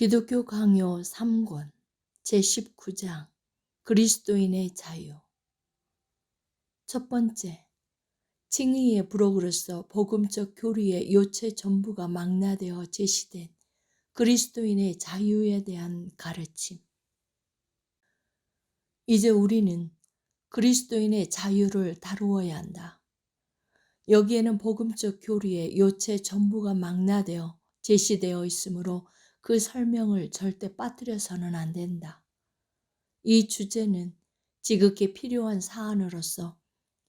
기독교 강요 3권 제19장 그리스도인의 자유. 첫 번째, 칭의의 부록으로서 복음적 교리의 요체 전부가 망라되어 제시된 그리스도인의 자유에 대한 가르침. 이제 우리는 그리스도인의 자유를 다루어야 한다. 여기에는 복음적 교리의 요체 전부가 망라되어 제시되어 있으므로 그 설명을 절대 빠뜨려서는 안 된다. 이 주제는 지극히 필요한 사안으로서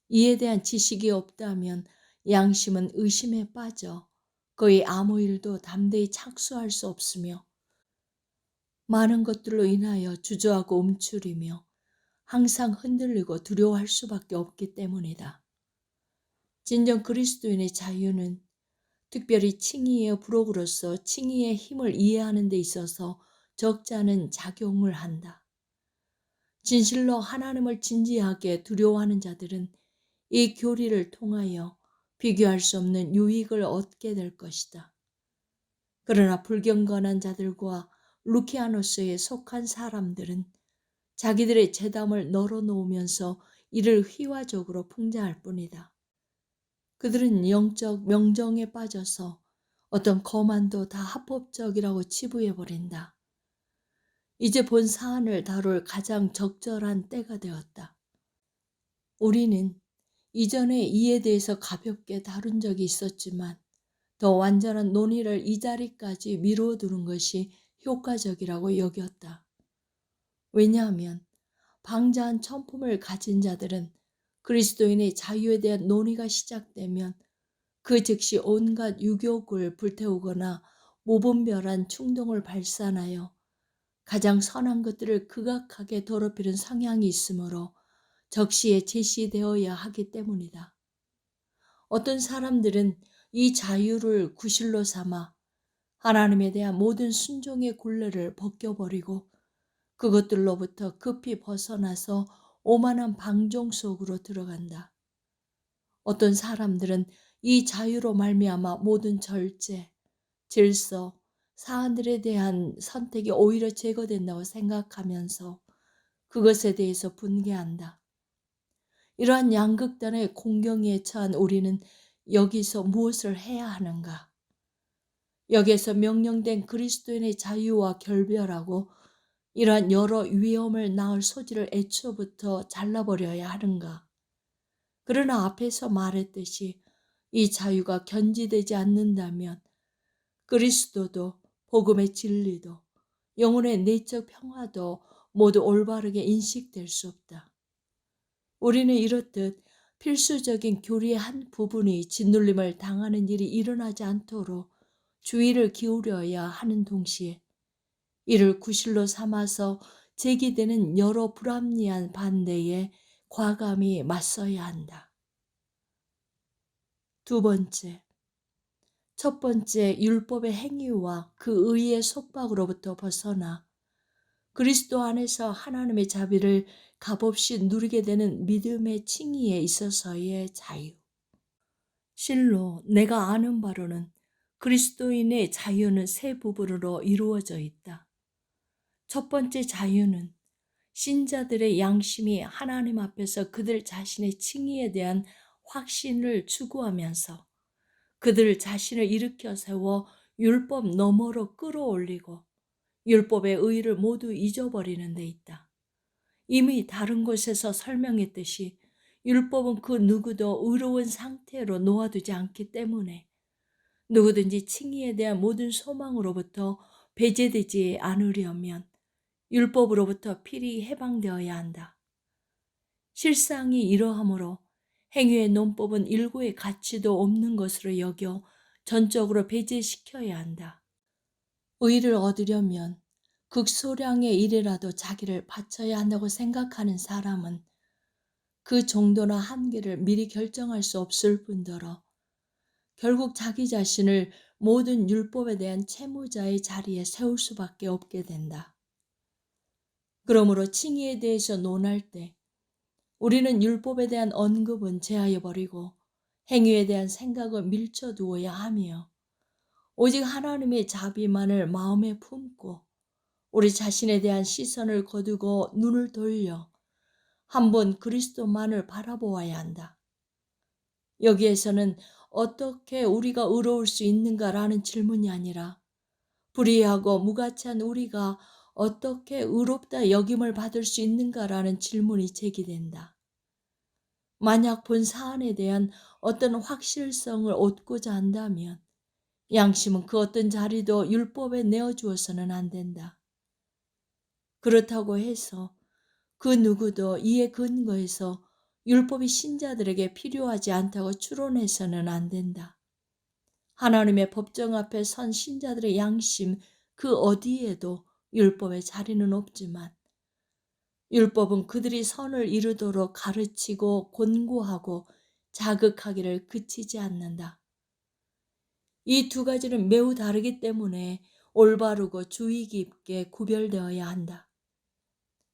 이에 대한 지식이 없다면 양심은 의심에 빠져 거의 아무 일도 담대히 착수할 수 없으며 많은 것들로 인하여 주저하고 움츠리며 항상 흔들리고 두려워할 수밖에 없기 때문이다. 진정 그리스도인의 자유는 특별히 칭의의 부록으로서 칭의의 힘을 이해하는 데 있어서 적지 않은 작용을 한다. 진실로 하나님을 진지하게 두려워하는 자들은 이 교리를 통하여 비교할 수 없는 유익을 얻게 될 것이다. 그러나 불경건한 자들과 루키아노스에 속한 사람들은 자기들의 재담을 널어놓으면서 이를 휘화적으로 풍자할 뿐이다. 그들은 영적 명정에 빠져서 어떤 거만도 다 합법적이라고 치부해버린다. 이제 본 사안을 다룰 가장 적절한 때가 되었다. 우리는 이전에 이에 대해서 가볍게 다룬 적이 있었지만 더 완전한 논의를 이 자리까지 미루어 두는 것이 효과적이라고 여겼다. 왜냐하면 방자한 천품을 가진 자들은 그리스도인의 자유에 대한 논의가 시작되면 그 즉시 온갖 유욕을 불태우거나 무분별한 충동을 발산하여 가장 선한 것들을 극악하게 더럽히는 성향이 있으므로 적시에 제시되어야 하기 때문이다. 어떤 사람들은 이 자유를 구실로 삼아 하나님에 대한 모든 순종의 굴레를 벗겨버리고 그것들로부터 급히 벗어나서 오만한 방종 속으로 들어간다. 어떤 사람들은 이 자유로 말미암아 모든 절제, 질서, 사안들에 대한 선택이 오히려 제거된다고 생각하면서 그것에 대해서 분개한다. 이러한 양극단의 공경에 처한 우리는 여기서 무엇을 해야 하는가? 여기에서 명령된 그리스도인의 자유와 결별하고 이러한 여러 위험을 낳을 소지를 애초부터 잘라버려야 하는가? 그러나 앞에서 말했듯이 이 자유가 견지되지 않는다면 그리스도도 복음의 진리도 영혼의 내적 평화도 모두 올바르게 인식될 수 없다. 우리는 이렇듯 필수적인 교리의 한 부분이 짓눌림을 당하는 일이 일어나지 않도록 주의를 기울여야 하는 동시에 이를 구실로 삼아서 제기되는 여러 불합리한 반대에 과감히 맞서야 한다. 두 번째, 첫 번째 율법의 행위와 그 의의 속박으로부터 벗어나 그리스도 안에서 하나님의 자비를 값없이 누리게 되는 믿음의 칭의에 있어서의 자유. 실로 내가 아는 바로는 그리스도인의 자유는 세 부분으로 이루어져 있다. 첫 번째 자유는 신자들의 양심이 하나님 앞에서 그들 자신의 칭의에 대한 확신을 추구하면서 그들 자신을 일으켜 세워 율법 너머로 끌어올리고 율법의 의의를 모두 잊어버리는 데 있다. 이미 다른 곳에서 설명했듯이 율법은 그 누구도 의로운 상태로 놓아두지 않기 때문에 누구든지 칭의에 대한 모든 소망으로부터 배제되지 않으려면 율법으로부터 필히 해방되어야 한다. 실상이 이러하므로 행위의 논법은 일고의 가치도 없는 것으로 여겨 전적으로 배제시켜야 한다. 의를 얻으려면 극소량의 일이라도 자기를 바쳐야 한다고 생각하는 사람은 그 정도나 한계를 미리 결정할 수 없을 뿐더러 결국 자기 자신을 모든 율법에 대한 채무자의 자리에 세울 수밖에 없게 된다. 그러므로 칭의에 대해서 논할 때 우리는 율법에 대한 언급은 제하여 버리고 행위에 대한 생각을 밀쳐두어야 하며 오직 하나님의 자비만을 마음에 품고 우리 자신에 대한 시선을 거두고 눈을 돌려 한번 그리스도만을 바라보아야 한다. 여기에서는 어떻게 우리가 의로울 수 있는가라는 질문이 아니라 불의하고 무가치한 우리가 어떻게 의롭다 여김을 받을 수 있는가라는 질문이 제기된다. 만약 본 사안에 대한 어떤 확실성을 얻고자 한다면 양심은 그 어떤 자리도 율법에 내어주어서는 안 된다. 그렇다고 해서 그 누구도 이에 근거해서 율법이 신자들에게 필요하지 않다고 추론해서는 안 된다. 하나님의 법정 앞에 선 신자들의 양심 그 어디에도 율법의 자리는 없지만 율법은 그들이 선을 이루도록 가르치고 권고하고 자극하기를 그치지 않는다. 이 두 가지는 매우 다르기 때문에 올바르고 주의 깊게 구별되어야 한다.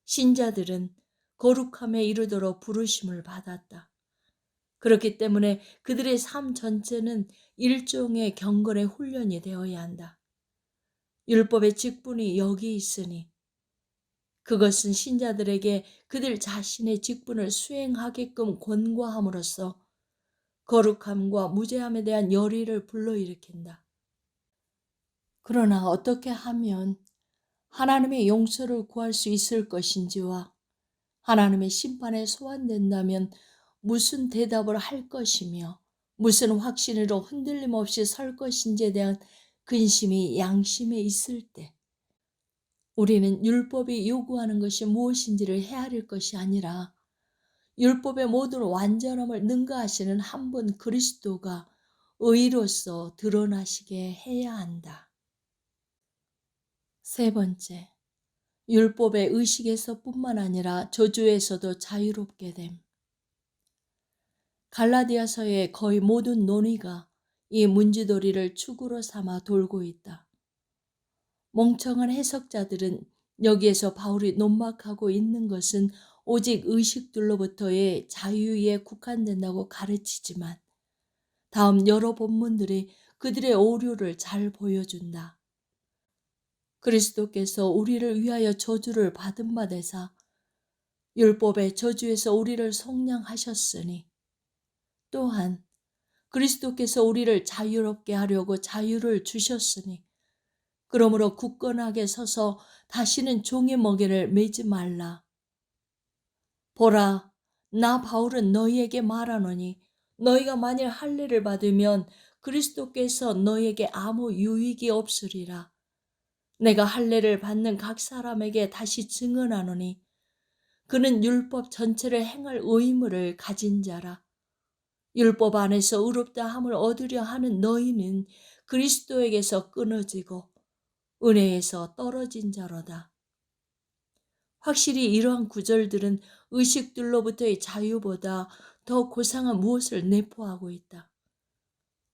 신자들은 거룩함에 이르도록 부르심을 받았다. 그렇기 때문에 그들의 삶 전체는 일종의 경건의 훈련이 되어야 한다. 율법의 직분이 여기 있으니 그것은 신자들에게 그들 자신의 직분을 수행하게끔 권고함으로써 거룩함과 무죄함에 대한 열의를 불러일으킨다. 그러나 어떻게 하면 하나님의 용서를 구할 수 있을 것인지와 하나님의 심판에 소환된다면 무슨 대답을 할 것이며 무슨 확신으로 흔들림 없이 설 것인지에 대한 근심이 양심에 있을 때 우리는 율법이 요구하는 것이 무엇인지를 헤아릴 것이 아니라 율법의 모든 완전함을 능가하시는 한 분 그리스도가 의로서 드러나시게 해야 한다. 세 번째, 율법의 의식에서뿐만 아니라 저주에서도 자유롭게 됨. 갈라디아서의 거의 모든 논의가 이 문지도리를 축으로 삼아 돌고 있다. 멍청한 해석자들은 여기에서 바울이 논박하고 있는 것은 오직 의식들로부터의 자유에 국한된다고 가르치지만 다음 여러 본문들이 그들의 오류를 잘 보여준다. 그리스도께서 우리를 위하여 저주를 받은 바 되사 율법의 저주에서 우리를 속량하셨으니 또한 그리스도께서 우리를 자유롭게 하려고 자유를 주셨으니 그러므로 굳건하게 서서 다시는 종의 멍에를 매지 말라. 보라, 나 바울은 너희에게 말하노니 너희가 만일 할례를 받으면 그리스도께서 너희에게 아무 유익이 없으리라. 내가 할례를 받는 각 사람에게 다시 증언하노니 그는 율법 전체를 행할 의무를 가진 자라. 율법 안에서 의롭다 함을 얻으려 하는 너희는 그리스도에게서 끊어지고 은혜에서 떨어진 자로다. 확실히 이러한 구절들은 의식들로부터의 자유보다 더 고상한 무엇을 내포하고 있다.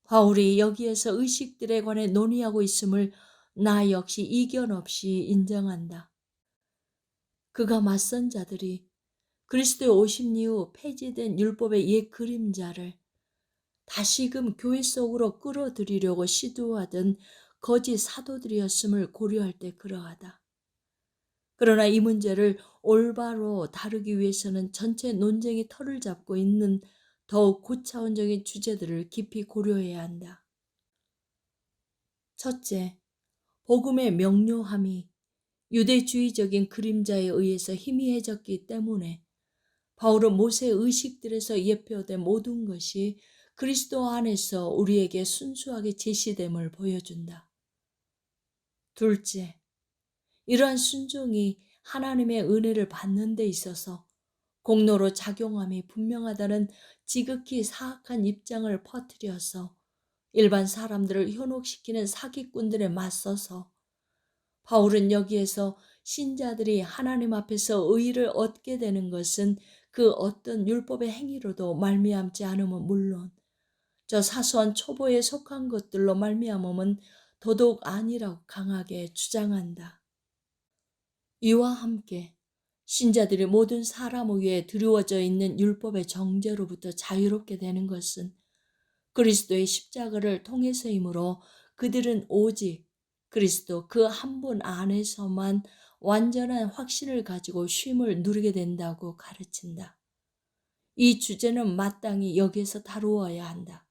바울이 여기에서 의식들에 관해 논의하고 있음을 나 역시 이견 없이 인정한다. 그가 맞선 자들이 그리스도의 오심 이후 폐지된 율법의 옛 그림자를 다시금 교회 속으로 끌어들이려고 시도하던 거짓 사도들이었음을 고려할 때 그러하다. 그러나 이 문제를 올바로 다루기 위해서는 전체 논쟁이 털을 잡고 있는 더욱 고차원적인 주제들을 깊이 고려해야 한다. 첫째, 복음의 명료함이 유대주의적인 그림자에 의해서 희미해졌기 때문에 바울은 모세의 의식들에서 예표된 모든 것이 그리스도 안에서 우리에게 순수하게 제시됨을 보여준다. 둘째, 이러한 순종이 하나님의 은혜를 받는 데 있어서 공로로 작용함이 분명하다는 지극히 사악한 입장을 퍼뜨려서 일반 사람들을 현혹시키는 사기꾼들에 맞서서 바울은 여기에서 신자들이 하나님 앞에서 의를 얻게 되는 것은 그 어떤 율법의 행위로도 말미암지 않으면 물론 저 사소한 초보에 속한 것들로 말미암음은 더더욱 아니라고 강하게 주장한다. 이와 함께 신자들이 모든 사람 위에 드리워져 있는 율법의 정죄로부터 자유롭게 되는 것은 그리스도의 십자가를 통해서이므로 그들은 오직 그리스도 그 한 분 안에서만 완전한 확신을 가지고 쉼을 누리게 된다고 가르친다. 이 주제는 마땅히 여기에서 다루어야 한다.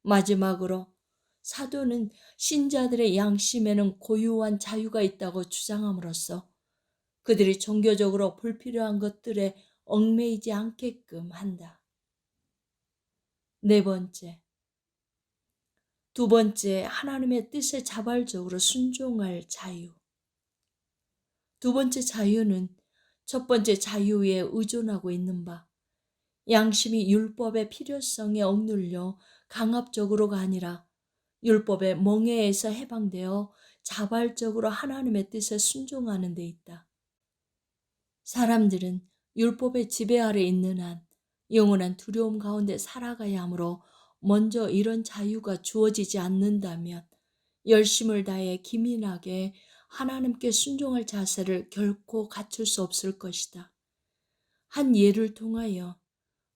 마지막으로 사도는 신자들의 양심에는 고유한 자유가 있다고 주장함으로써 그들이 종교적으로 불필요한 것들에 얽매이지 않게끔 한다. 네 번째, 두 번째, 하나님의 뜻에 자발적으로 순종할 자유. 두 번째 자유는 첫 번째 자유 위에 의존하고 있는 바, 양심이 율법의 필요성에 억눌려 강압적으로가 아니라 율법의 멍에에서 해방되어 자발적으로 하나님의 뜻에 순종하는 데 있다. 사람들은 율법의 지배 아래 있는 한 영원한 두려움 가운데 살아가야 하므로 먼저 이런 자유가 주어지지 않는다면 열심을 다해 기민하게 하나님께 순종할 자세를 결코 갖출 수 없을 것이다. 한 예를 통하여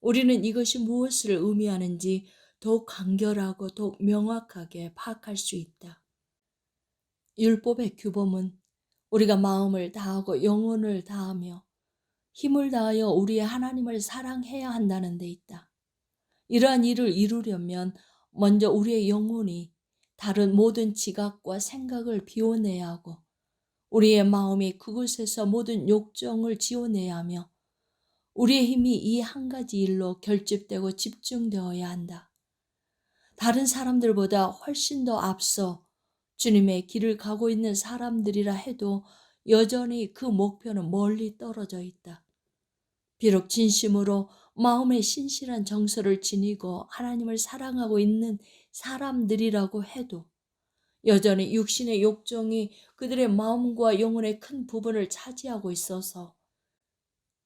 우리는 이것이 무엇을 의미하는지 더욱 간결하고 더욱 명확하게 파악할 수 있다. 율법의 규범은 우리가 마음을 다하고 영혼을 다하며 힘을 다하여 우리의 하나님을 사랑해야 한다는 데 있다. 이러한 일을 이루려면 먼저 우리의 영혼이 다른 모든 지각과 생각을 비워내야 하고 우리의 마음이 그곳에서 모든 욕정을 지워내야 하며 우리의 힘이 이 한 가지 일로 결집되고 집중되어야 한다. 다른 사람들보다 훨씬 더 앞서 주님의 길을 가고 있는 사람들이라 해도 여전히 그 목표는 멀리 떨어져 있다. 비록 진심으로 마음의 신실한 정서를 지니고 하나님을 사랑하고 있는 사람들이라고 해도 여전히 육신의 욕정이 그들의 마음과 영혼의 큰 부분을 차지하고 있어서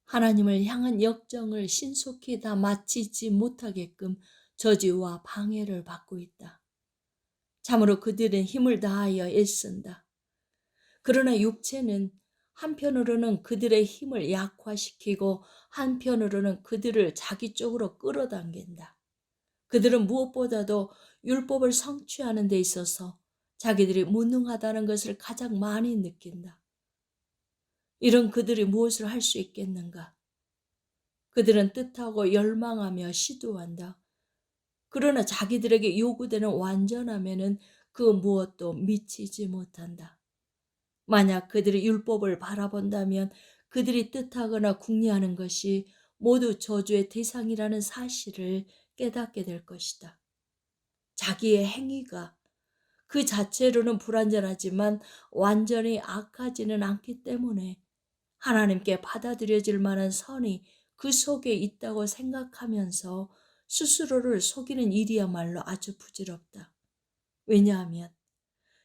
하나님을 향한 역정을 신속히 다 마치지 못하게끔 저지와 방해를 받고 있다. 참으로 그들은 힘을 다하여 애쓴다. 그러나 육체는 한편으로는 그들의 힘을 약화시키고 한편으로는 그들을 자기 쪽으로 끌어당긴다. 그들은 무엇보다도 율법을 성취하는 데 있어서 자기들이 무능하다는 것을 가장 많이 느낀다. 이런 그들이 무엇을 할 수 있겠는가? 그들은 뜻하고 열망하며 시도한다. 그러나 자기들에게 요구되는 완전함에는 그 무엇도 미치지 못한다. 만약 그들이 율법을 바라본다면 그들이 뜻하거나 궁리하는 것이 모두 저주의 대상이라는 사실을 깨닫게 될 것이다. 자기의 행위가 그 자체로는 불완전하지만 완전히 악하지는 않기 때문에 하나님께 받아들여질 만한 선이 그 속에 있다고 생각하면서 스스로를 속이는 일이야말로 아주 부질없다. 왜냐하면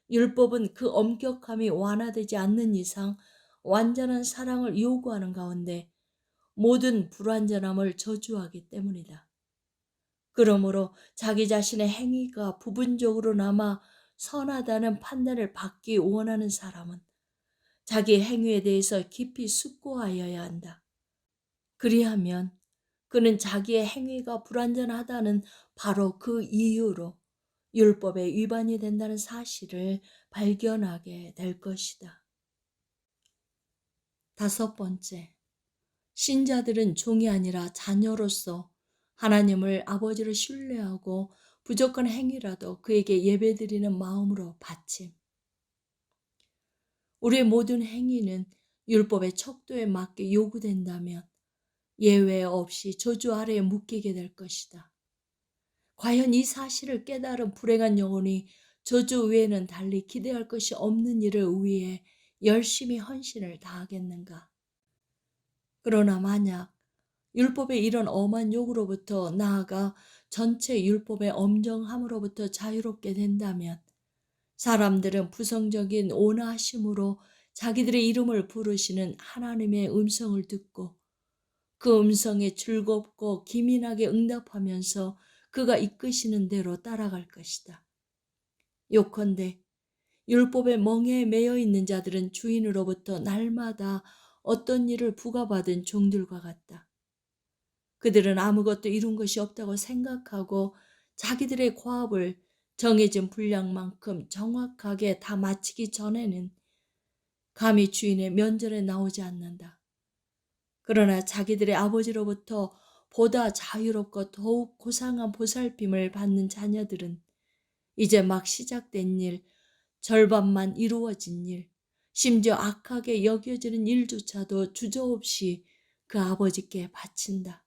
율법은 그 엄격함이 완화되지 않는 이상 완전한 사랑을 요구하는 가운데 모든 불완전함을 저주하기 때문이다. 그러므로 자기 자신의 행위가 부분적으로나마 선하다는 판단을 받기 원하는 사람은 자기 행위에 대해서 깊이 숙고하여야 한다. 그리하면 그는 자기의 행위가 불완전하다는 바로 그 이유로 율법의 위반이 된다는 사실을 발견하게 될 것이다. 다섯 번째, 신자들은 종이 아니라 자녀로서 하나님을 아버지를 신뢰하고 부족한 행위라도 그에게 예배드리는 마음으로 바침. 우리의 모든 행위는 율법의 척도에 맞게 요구된다면 예외 없이 저주 아래에 묶이게 될 것이다. 과연 이 사실을 깨달은 불행한 영혼이 저주 외에는 달리 기대할 것이 없는 일을 위해 열심히 헌신을 다하겠는가? 그러나 만약 율법의 이런 엄한 요구로부터 나아가 전체 율법의 엄정함으로부터 자유롭게 된다면 사람들은 부정적인 온화하심으로 자기들의 이름을 부르시는 하나님의 음성을 듣고 그 음성에 즐겁고 기민하게 응답하면서 그가 이끄시는 대로 따라갈 것이다. 요컨대 율법의 멍에에 매여 있는 자들은 주인으로부터 날마다 어떤 일을 부과받은 종들과 같다. 그들은 아무것도 이룬 것이 없다고 생각하고 자기들의 과업을 정해진 분량만큼 정확하게 다 마치기 전에는 감히 주인의 면전에 나오지 않는다. 그러나 자기들의 아버지로부터 보다 자유롭고 더욱 고상한 보살핌을 받는 자녀들은 이제 막 시작된 일, 절반만 이루어진 일, 심지어 악하게 여겨지는 일조차도 주저없이 그 아버지께 바친다.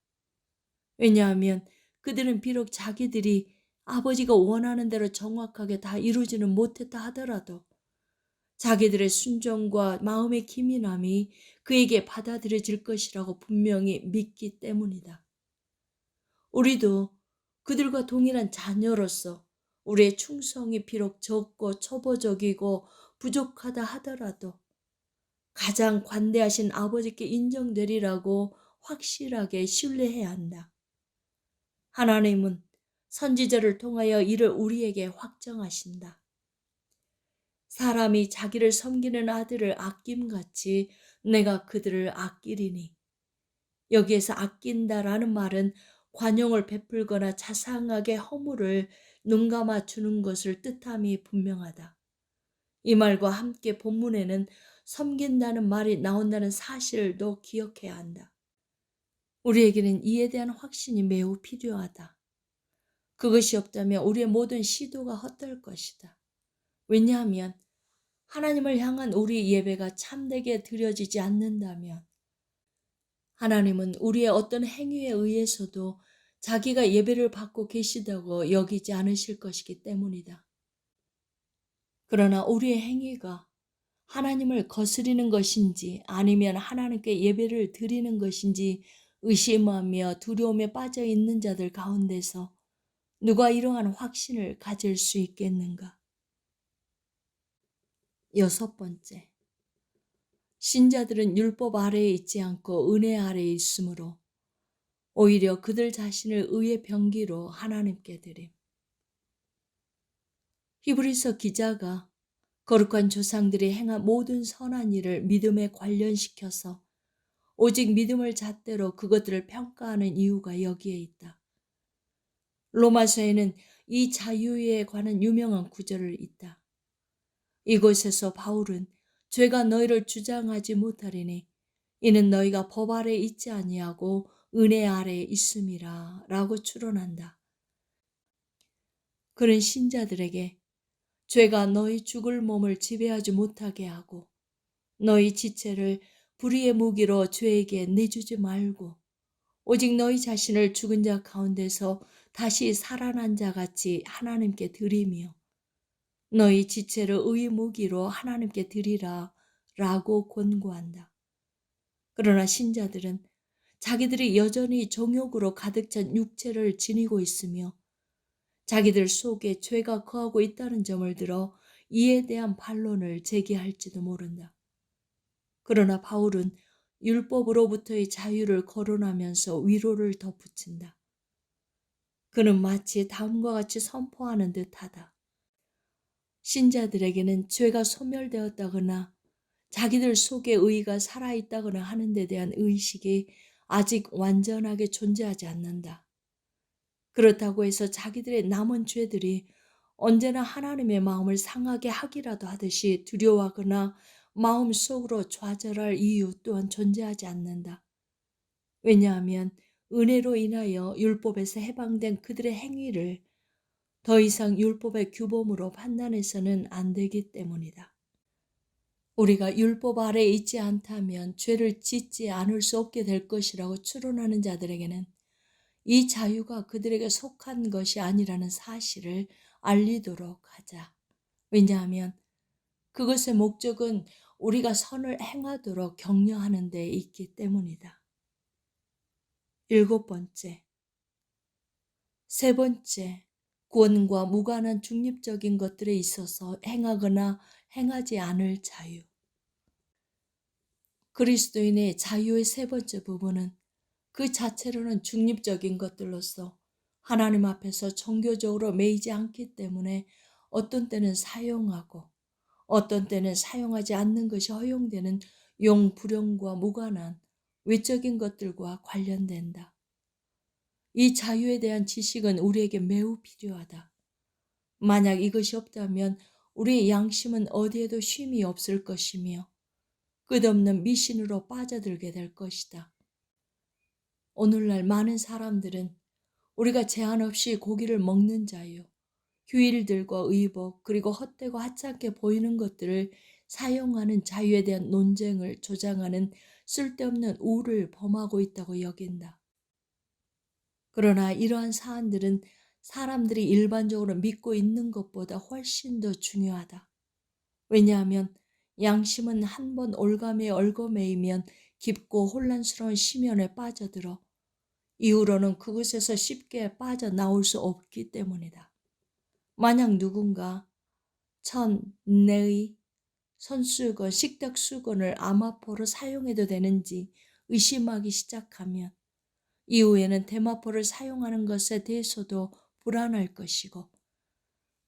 왜냐하면 그들은 비록 자기들이 아버지가 원하는 대로 정확하게 다 이루지는 못했다 하더라도 자기들의 순종과 마음의 기민함이 그에게 받아들여질 것이라고 분명히 믿기 때문이다. 우리도 그들과 동일한 자녀로서 우리의 충성이 비록 적고 초보적이고 부족하다 하더라도 가장 관대하신 아버지께 인정되리라고 확실하게 신뢰해야 한다. 하나님은 선지자를 통하여 이를 우리에게 확정하신다. 사람이 자기를 섬기는 아들을 아낌같이 내가 그들을 아끼리니. 여기에서 아낀다라는 말은 관용을 베풀거나 자상하게 허물을 눈감아 주는 것을 뜻함이 분명하다. 이 말과 함께 본문에는 섬긴다는 말이 나온다는 사실도 기억해야 한다. 우리에게는 이에 대한 확신이 매우 필요하다. 그것이 없다면 우리의 모든 시도가 헛될 것이다. 왜냐하면 하나님을 향한 우리 예배가 참되게 드려지지 않는다면 하나님은 우리의 어떤 행위에 의해서도 자기가 예배를 받고 계시다고 여기지 않으실 것이기 때문이다. 그러나 우리의 행위가 하나님을 거스리는 것인지 아니면 하나님께 예배를 드리는 것인지 의심하며 두려움에 빠져 있는 자들 가운데서 누가 이러한 확신을 가질 수 있겠는가? 6번째, 신자들은 율법 아래에 있지 않고 은혜 아래에 있으므로 오히려 그들 자신을 의의 병기로 하나님께 드림. 히브리서 기자가 거룩한 조상들이 행한 모든 선한 일을 믿음에 관련시켜서 오직 믿음을 잣대로 그것들을 평가하는 이유가 여기에 있다. 로마서에는 이 자유에 관한 유명한 구절을 있다. 이곳에서 바울은 죄가 너희를 주장하지 못하리니 이는 너희가 법 아래에 있지 아니하고 은혜 아래에 있음이라 라고 추론한다. 그는 신자들에게 죄가 너희 죽을 몸을 지배하지 못하게 하고 너희 지체를 불의의 무기로 죄에게 내주지 말고 오직 너희 자신을 죽은 자 가운데서 다시 살아난 자 같이 하나님께 드리며 너희 지체를 의의 무기로 하나님께 드리라 라고 권고한다. 그러나 신자들은 자기들이 여전히 정욕으로 가득 찬 육체를 지니고 있으며 자기들 속에 죄가 거하고 있다는 점을 들어 이에 대한 반론을 제기할지도 모른다. 그러나 바울은 율법으로부터의 자유를 거론하면서 위로를 덧붙인다. 그는 마치 다음과 같이 선포하는 듯하다. 신자들에게는 죄가 소멸되었다거나 자기들 속에 의의가 살아있다거나 하는 데 대한 의식이 아직 완전하게 존재하지 않는다. 그렇다고 해서 자기들의 남은 죄들이 언제나 하나님의 마음을 상하게 하기라도 하듯이 두려워하거나 마음속으로 좌절할 이유 또한 존재하지 않는다. 왜냐하면 은혜로 인하여 율법에서 해방된 그들의 행위를 더 이상 율법의 규범으로 판단해서는 안 되기 때문이다. 우리가 율법 아래에 있지 않다면 죄를 짓지 않을 수 없게 될 것이라고 추론하는 자들에게는 이 자유가 그들에게 속한 것이 아니라는 사실을 알리도록 하자. 왜냐하면 그것의 목적은 우리가 선을 행하도록 격려하는 데 있기 때문이다. 7번째, 세 번째, 구원과 무관한 중립적인 것들에 있어서 행하거나 행하지 않을 자유. 그리스도인의 자유의 세 번째 부분은 그 자체로는 중립적인 것들로서 하나님 앞에서 종교적으로 매이지 않기 때문에 어떤 때는 사용하고 어떤 때는 사용하지 않는 것이 허용되는 용불용과 무관한 외적인 것들과 관련된다. 이 자유에 대한 지식은 우리에게 매우 필요하다. 만약 이것이 없다면 우리의 양심은 어디에도 쉼이 없을 것이며 끝없는 미신으로 빠져들게 될 것이다. 오늘날 많은 사람들은 우리가 제한 없이 고기를 먹는 자유, 휴일들과 의복, 그리고 헛되고 하찮게 보이는 것들을 사용하는 자유에 대한 논쟁을 조장하는 쓸데없는 우를 범하고 있다고 여긴다. 그러나 이러한 사안들은 사람들이 일반적으로 믿고 있는 것보다 훨씬 더 중요하다. 왜냐하면 양심은 한 번 올가매에 얽어매이면 깊고 혼란스러운 심연에 빠져들어 이후로는 그곳에서 쉽게 빠져나올 수 없기 때문이다. 만약 누군가 내의 손수건, 식탁수건을 아마포로 사용해도 되는지 의심하기 시작하면 이후에는 대마포를 사용하는 것에 대해서도 불안할 것이고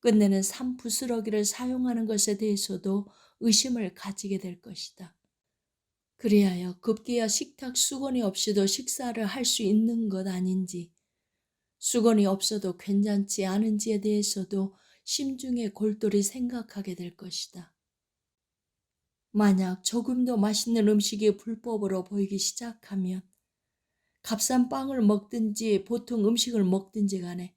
끝내는 산부스러기를 사용하는 것에 대해서도 의심을 가지게 될 것이다. 그리하여 급기야 식탁 수건이 없이도 식사를 할 수 있는 것 아닌지, 수건이 없어도 괜찮지 않은지에 대해서도 심중에 골똘히 생각하게 될 것이다. 만약 조금도 맛있는 음식이 불법으로 보이기 시작하면 값싼 빵을 먹든지 보통 음식을 먹든지 간에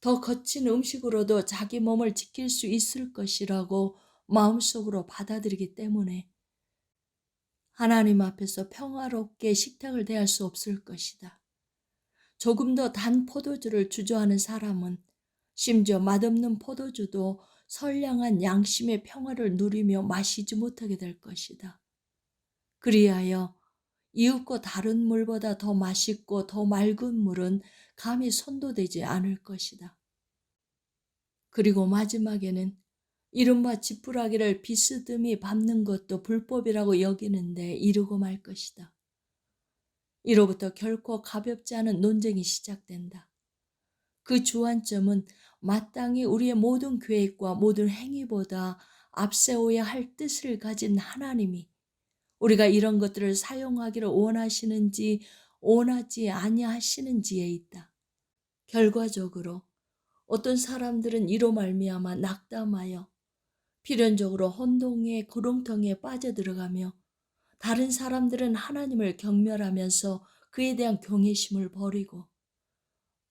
더 거친 음식으로도 자기 몸을 지킬 수 있을 것이라고 마음속으로 받아들이기 때문에 하나님 앞에서 평화롭게 식탁을 대할 수 없을 것이다. 조금 더 단 포도주를 주저하는 사람은 심지어 맛없는 포도주도 선량한 양심의 평화를 누리며 마시지 못하게 될 것이다. 그리하여 이윽고 다른 물보다 더 맛있고 더 맑은 물은 감히 손도 대지 않을 것이다. 그리고 마지막에는 이른바 지푸라기를 비스듬히 밟는 것도 불법이라고 여기는데 이르고 말 것이다. 이로부터 결코 가볍지 않은 논쟁이 시작된다. 그 주안점은 마땅히 우리의 모든 계획과 모든 행위보다 앞세워야 할 뜻을 가진 하나님이 우리가 이런 것들을 사용하기를 원하시는지 원하지 아니하시는지에 있다. 결과적으로 어떤 사람들은 이로 말미암아 낙담하여 필연적으로 혼동의 구렁텅이에 빠져들어가며 다른 사람들은 하나님을 경멸하면서 그에 대한 경외심을 버리고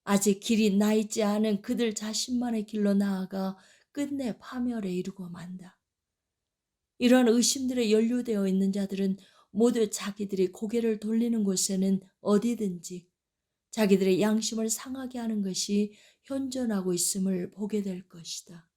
아직 길이 나 있지 않은 그들 자신만의 길로 나아가 끝내 파멸에 이르고 만다. 이러한 의심들에 연루되어 있는 자들은 모두 자기들이 고개를 돌리는 곳에는 어디든지 자기들의 양심을 상하게 하는 것이 현존하고 있음을 보게 될 것이다.